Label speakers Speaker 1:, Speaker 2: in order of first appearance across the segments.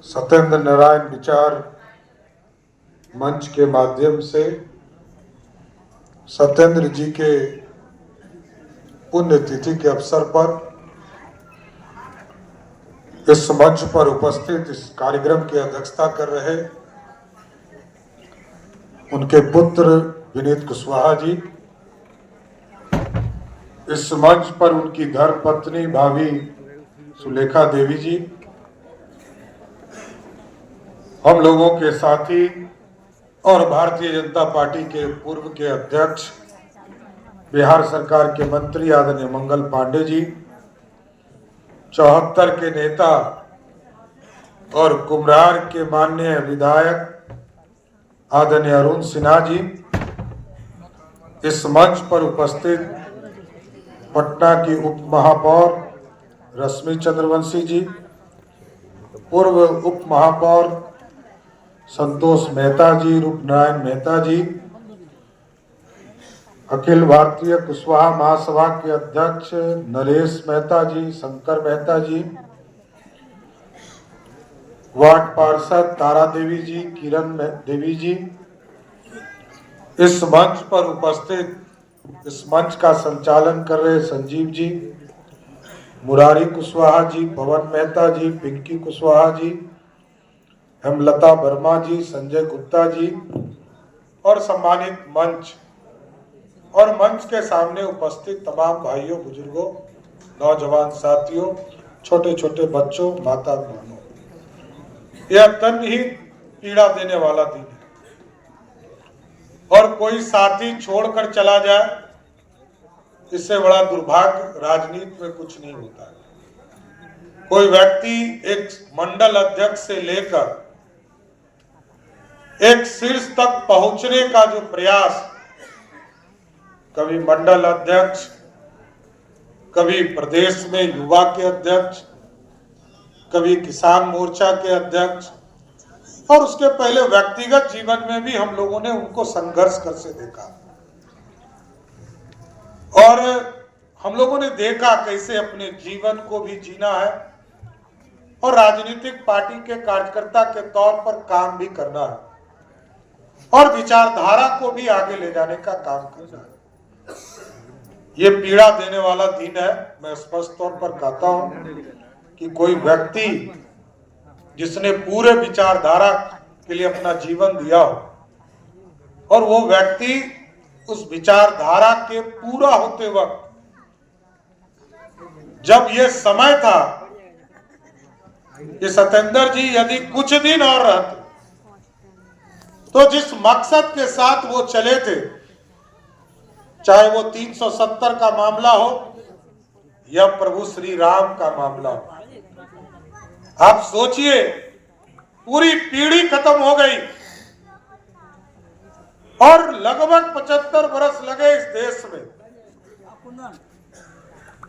Speaker 1: सत्येंद्र नारायण विचार मंच के माध्यम से सत्येंद्र जी के पुण्यतिथि के अवसर पर इस मंच पर उपस्थित इस कार्यक्रम की अध्यक्षता कर रहे उनके पुत्र विनीत कुशवाहा जी, इस मंच पर उनकी धर्मपत्नी भाभी सुलेखा देवी जी, हम लोगों के साथी और भारतीय जनता पार्टी के पूर्व के अध्यक्ष, बिहार सरकार के मंत्री आदरणीय मंगल पांडे जी, 74 के नेता और कुम्हरार के माननीय विधायक आदरणीय अरुण सिन्हा जी, इस मंच पर उपस्थित पटना की उप महापौर रश्मि चंद्रवंशी जी, पूर्व उप महापौर संतोष मेहता जी, रूपनारायण मेहता जी, अखिल भारतीय कुशवाहा महासभा के अध्यक्ष नरेश मेहता जी, शंकर मेहता जी, वार्ड पार्षद तारा देवी जी, किरण देवी जी, इस मंच पर उपस्थित इस मंच का संचालन कर रहे संजीव जी, मुरारी कुशवाहा जी, पवन मेहता जी, पिंकी कुशवाहा जी, हेमलता वर्मा जी, संजय गुप्ता जी और सम्मानित मंच और मंच के सामने उपस्थित तमाम भाइयों, बुजुर्गों, नौजवान साथियों, छोटे छोटे बच्चों, माता बहनों, यह अत्यंत ही पीड़ा देने वाला दिन है और कोई साथी छोड़कर चला जाए, इससे बड़ा दुर्भाग्य राजनीति में कुछ नहीं होता है। कोई व्यक्ति एक मंडल अध्यक्ष से लेकर एक शीर्ष तक पहुंचने का जो प्रयास, कभी मंडल अध्यक्ष, कभी प्रदेश में युवा के अध्यक्ष, कभी किसान मोर्चा के अध्यक्ष और उसके पहले व्यक्तिगत जीवन में भी हम लोगों ने उनको संघर्ष कर से देखा और हम लोगों ने देखा कैसे अपने जीवन को भी जीना है और राजनीतिक पार्टी के कार्यकर्ता के तौर पर काम भी करना है और विचारधारा को भी आगे ले जाने का काम करना है। ये पीड़ा देने वाला दिन है। मैं स्पष्ट तौर पर कहता हूं कि कोई व्यक्ति जिसने पूरे विचारधारा के लिए अपना जीवन दिया हो और वो व्यक्ति उस विचारधारा के पूरा होते वक्त जब ये समय था कि सत्येंद्र जी यदि कुछ दिन और रहते तो जिस मकसद के साथ वो चले थे, चाहे वो 370 का मामला हो या प्रभु श्री राम का मामला हो, आप सोचिए पूरी पीढ़ी खत्म हो गई और लगभग 75 वर्ष लगे इस देश में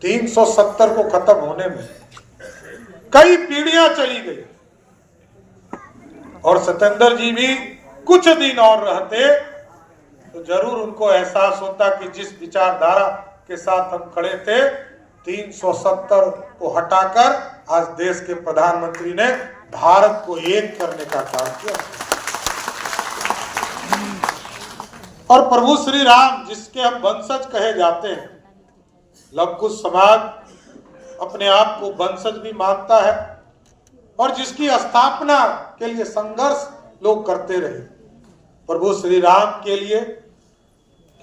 Speaker 1: 370 को खत्म होने में, कई पीढ़ियां चली गई और सत्येंद्र जी भी कुछ दिन और रहते तो जरूर उनको एहसास होता कि जिस विचारधारा के साथ हम खड़े थे 370 को हटाकर आज देश के प्रधानमंत्री ने भारत को एक करने का काम किया और प्रभु श्री राम जिसके हम वंशज कहे जाते हैं, लवकुश समाज अपने आप को वंशज भी मानता है और जिसकी स्थापना के लिए संघर्ष लोग करते रहे प्रभु श्री राम के लिए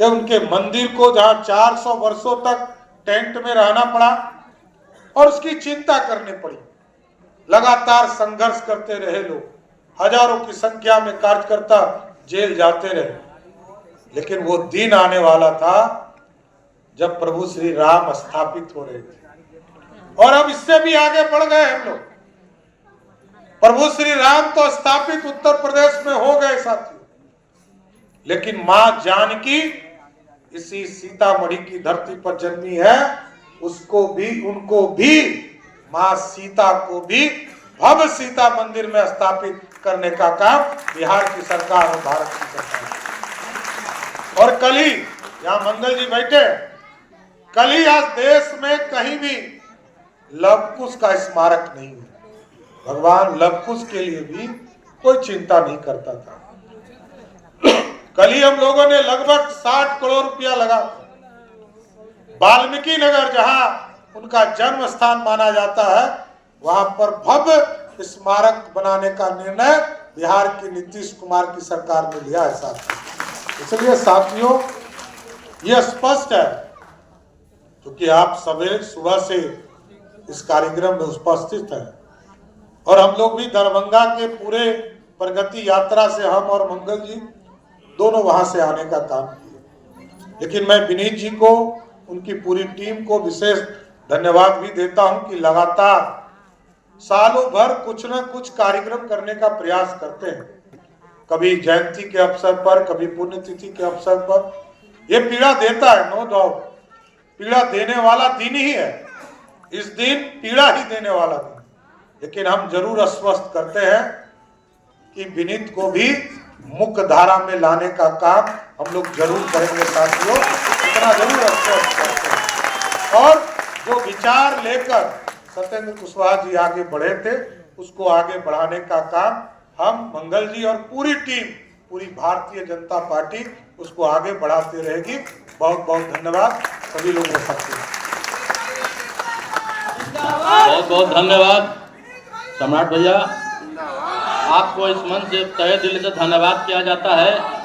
Speaker 1: कि उनके मंदिर को जहां 400 वर्षों तक टेंट में रहना पड़ा और उसकी चिंता करनी पड़ी, लगातार संघर्ष करते रहे लोग, हजारों की संख्या में कार्यकर्ता जेल जाते रहे, लेकिन वो दिन आने वाला था जब प्रभु श्री राम स्थापित हो रहे थे और अब इससे भी आगे बढ़ गए हम लोग। प्रभु श्री राम तो स्थापित उत्तर प्रदेश में हो गए साथियों, लेकिन मां जानकी इसी सीतामढ़ी की धरती पर जन्मी है, उसको भी उनको भी मां सीता को भी भव्य सीता मंदिर में स्थापित करने का काम बिहार की सरकार और भारत की सरकार। और कल ही यहाँ मंगल जी बैठे, कल ही आज देश में कहीं भी लव कुश का स्मारक नहीं है। भगवान लव कुश के लिए भी कोई चिंता नहीं करता था। कल ही हम लोगों ने लगभग 60 करोड़ रुपया लगा वाल्मीकि नगर, जहां उनका जन्म स्थान माना जाता है, वहां पर भव्य स्मारक बनाने का निर्णय बिहार की नीतीश कुमार की सरकार ने लिया है साथियों। इसलिए साथियों, यह स्पष्ट है, क्योंकि आप सवेरे सुबह से इस कार्यक्रम में उपस्थित हैं और हम लोग भी दरभंगा के पूरे प्रगति यात्रा से हम और मंगल जी दोनों वहां से आने का काम किए। लेकिन मैं विनीत जी को, उनकी पूरी टीम को विशेष धन्यवाद भी देता हूं कि लगातार सालों भर कुछ न कुछ कार्यक्रम करने का प्रयास करते हैं। कभी जयंती के अवसर पर, कभी पुण्यतिथि के अवसर पर। ये पीड़ा देता है, नो डाउट, पीड़ा देने वाला दिन ही है, इस दिन पीड़ा ही देने वाला दिन। लेकिन हम जरूर आश्वस्त करते हैं कि विनीत को भी मुख्य धारा में लाने का काम हम लोग जरूर करेंगे साथियों, इतना जरूर आश्वस्त करते हैं। और जो विचार लेकर सत्येंद्र कुशवाहा जी आगे बढ़े थे, उसको आगे बढ़ाने का काम हम, मंगल जी और पूरी टीम, पूरी भारतीय जनता पार्टी उसको आगे बढ़ाती रहेगी। बहुत बहुत धन्यवाद सभी लोगों को।
Speaker 2: बहुत बहुत धन्यवाद सम्राट भैया, आपको इस मंच से तहे दिल से धन्यवाद किया जाता है।